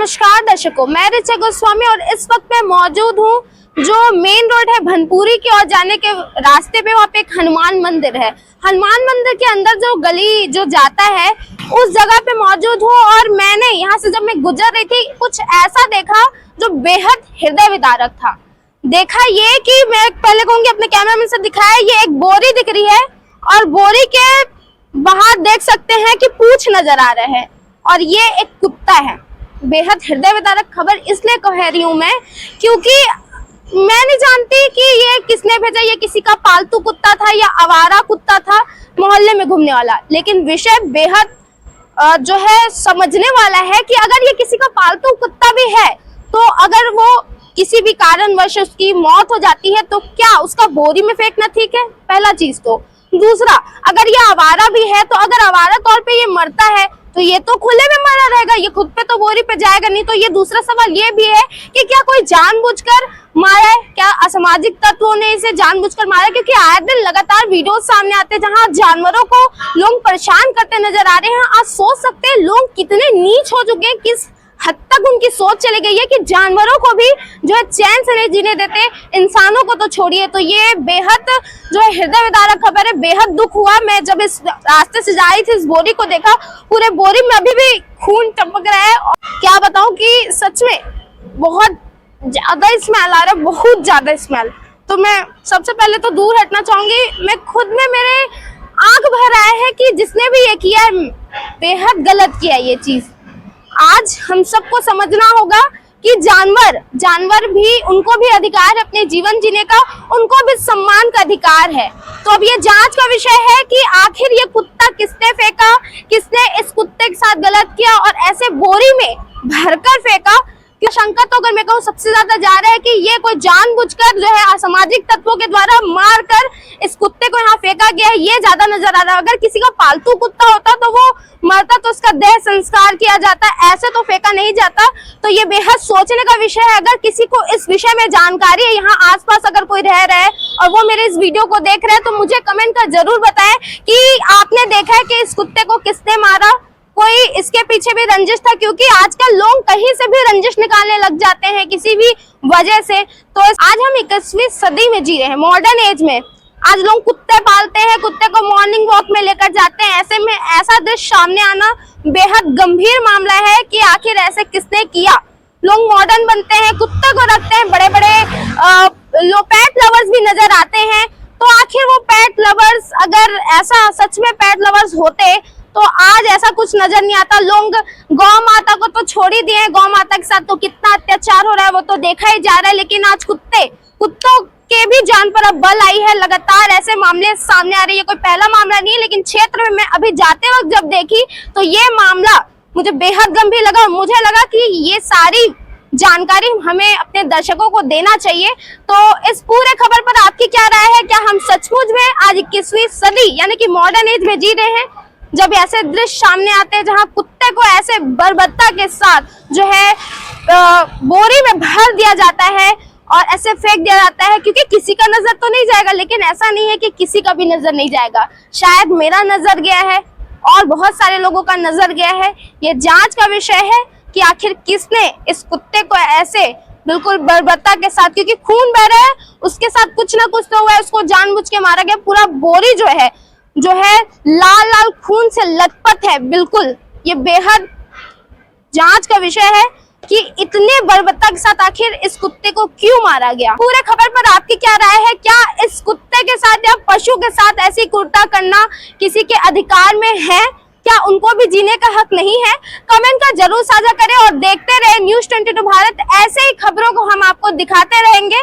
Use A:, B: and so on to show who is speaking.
A: नमस्कार दर्शकों, मैं ऋचा गोस्वामी और इस वक्त मैं मौजूद हूँ जो मेन रोड है भनपुरी की ओर जाने के रास्ते पे। वहाँ पे एक हनुमान मंदिर है। हनुमान मंदिर के अंदर जो गली जो जाता है उस जगह पे मौजूद हूँ और मैंने यहाँ से जब मैं गुजर रही थी कुछ ऐसा देखा जो बेहद हृदय विदारक था। देखा ये कि मैं पहले कहूँगी अपने कैमरामैन से दिखाया, ये एक बोरी दिख रही है और बोरी के बाहर देख सकते हैं कि पूंछ नजर आ रहे हैं और ये एक कुत्ता है। बेहद हृदय विदारक खबर इसलिए कह रही हूँ मैं क्योंकि मैं नहीं जानती कि ये किसने भेजा, ये किसी का पालतू कुत्ता था या आवारा कुत्ता था मोहल्ले में घूमने वाला। लेकिन विषय बेहद जो है समझने वाला है कि अगर ये किसी का पालतू कुत्ता भी है तो अगर वो किसी भी कारणवश उसकी मौत हो जाती है तो क्या उसका बोरी में फेंकना ठीक है? पहला चीज तो। दूसरा, अगर ये आवारा भी है तो अगर आवारा तौर पे ये मरता है तो ये तो खुले में मरा रहेगा, ये खुद पे तो बोरी पे जाएगा नहीं। तो ये दूसरा सवाल ये भी है कि क्या कोई जानबूझकर मारा है, क्या असामाजिक तत्वों ने इसे जानबूझकर मारा है? क्योंकि आए दिन लगातार वीडियोस सामने आते हैं जहां जानवरों को लोग परेशान करते नजर आ रहे हैं। आज सोच सकते हैं लोग कितने नीच हो चुके हैं, किस हद तक उनकी सोच चली गई है कि जानवरों को भी जो है चैन से नहीं जीने देते, इंसानों को तो छोड़िए। तो ये बेहद जो है हृदय विदारक खबर है। बेहद दुख हुआ मैं जब इस रास्ते से जा रही थी, इस बोरी को देखा, पूरे बोरी में अभी भी खून टपक रहा है। और क्या बताऊं कि सच में बहुत ज्यादा स्मेल आ रहा है, बहुत ज्यादा स्मेल। तो मैं सबसे पहले तो दूर हटना चाहूंगी। मैं खुद में मेरे आंख भर आया है कि जिसने भी ये किया है बेहद गलत किया ये चीज। आज हम सबको समझना होगा कि जानवर भी, उनको भी अधिकार है अपने जीवन जीने का, उनको भी सम्मान का अधिकार है। तो अब ये जांच का विषय है कि आखिर ये कुत्ता किसने फेंका, किसने इस कुत्ते के साथ गलत किया और ऐसे बोरी में भरकर फेंका। कि शंका तो अगर मैं कहूँ सबसे ज्यादा जा रहा है कि ये कोई जानबूझकर जो है असामाजिक तत्वों के द्वारा मारकर इस कुत्ते को यहाँ फेंका गया है, ये ज्यादा नजर आ रहा है। अगर किसी का पालतू कुत्ता होता तो वो मरता तो उसका देह संस्कार किया जाता, ऐसे तो फेंका नहीं जाता। तो ये बेहद सोचने का विषय है। अगर किसी को इस विषय में जानकारी है, यहाँ आसपास अगर कोई रह रहा है और वो मेरे इस वीडियो को देख रहे हैं तो मुझे कमेंट कर जरूर बताएं कि आपने देखा है कि इस कुत्ते को किसने मारा, कोई इसके पीछे भी रंजिश था। क्योंकि आजकल लोग कहीं से भी रंजिश निकालने लग जाते हैं किसी भी वजह से। तो आज हम 21वीं सदी में जी रहे हैं, मॉडर्न एज में। आज लोग कुत्ते पालते हैं, कुत्ते को मॉर्निंग वॉक में लेकर जाते हैं। ऐसे में ऐसा दृश्य सामने आना बेहद गंभीर मामला है कि आखिर ऐसे किसने किया। लोग मॉडर्न बनते हैं, कुत्ते को रखते हैं, बड़े बड़े पेट लवर्स भी नजर आते हैं। तो आखिर वो पेट लवर्स अगर ऐसा सच में पेट लवर्स होते तो आज ऐसा कुछ नजर नहीं आता। लोग गौ माता को तो छोड़ ही दिए, गौ माता के साथ तो कितना अत्याचार हो रहा है वो तो देखा ही जा रहा है। लेकिन आज कुत्तों के भी जान पर अब बल आई है। लगातार ऐसे मामले सामने आ रहे हैं। ये कोई पहला मामला नहीं है, लेकिन क्षेत्र में मैं अभी जाते वक्त जब देखी तो ये मामला मुझे बेहद गंभीर लगा। मुझे लगा कि ये सारी जानकारी हमें अपने दर्शकों को देना चाहिए। तो इस पूरे खबर पर आपकी क्या राय है? क्या हम सचमुच में आज 21वीं सदी यानी कि मॉडर्न एज में जी रहे हैं जब ऐसे दृश्य सामने आते हैं जहां कुत्ते को ऐसे बर्बरता के साथ जो है बोरी में भर दिया जाता है और ऐसे फेंक दिया जाता है? क्योंकि किसी का नजर तो नहीं जाएगा, लेकिन ऐसा नहीं है कि किसी का भी नजर नहीं जाएगा। शायद मेरा नजर गया है और बहुत सारे लोगों का नजर गया है। ये जांच का विषय है कि आखिर किसने इस कुत्ते को ऐसे बिल्कुल बर्बरता के साथ, क्योंकि खून बह रहा है, उसके साथ कुछ ना कुछ तो हुआ है, उसको जानबूझ के मारा गया। पूरा बोरी जो है लाल लाल खून से लथपथ है बिल्कुल। ये बेहद जांच का विषय है कि इतने बर्बरता के साथ आखिर इस कुत्ते को क्यों मारा गया। पूरे खबर पर आपकी क्या राय है? क्या इस कुत्ते के साथ या पशु के साथ ऐसी क्रूरता करना किसी के अधिकार में है? क्या उनको भी जीने का हक नहीं है? कमेंट कर जरूर साझा करें और देखते रहे News 22 भारत। ऐसे ही खबरों को हम आपको दिखाते रहेंगे।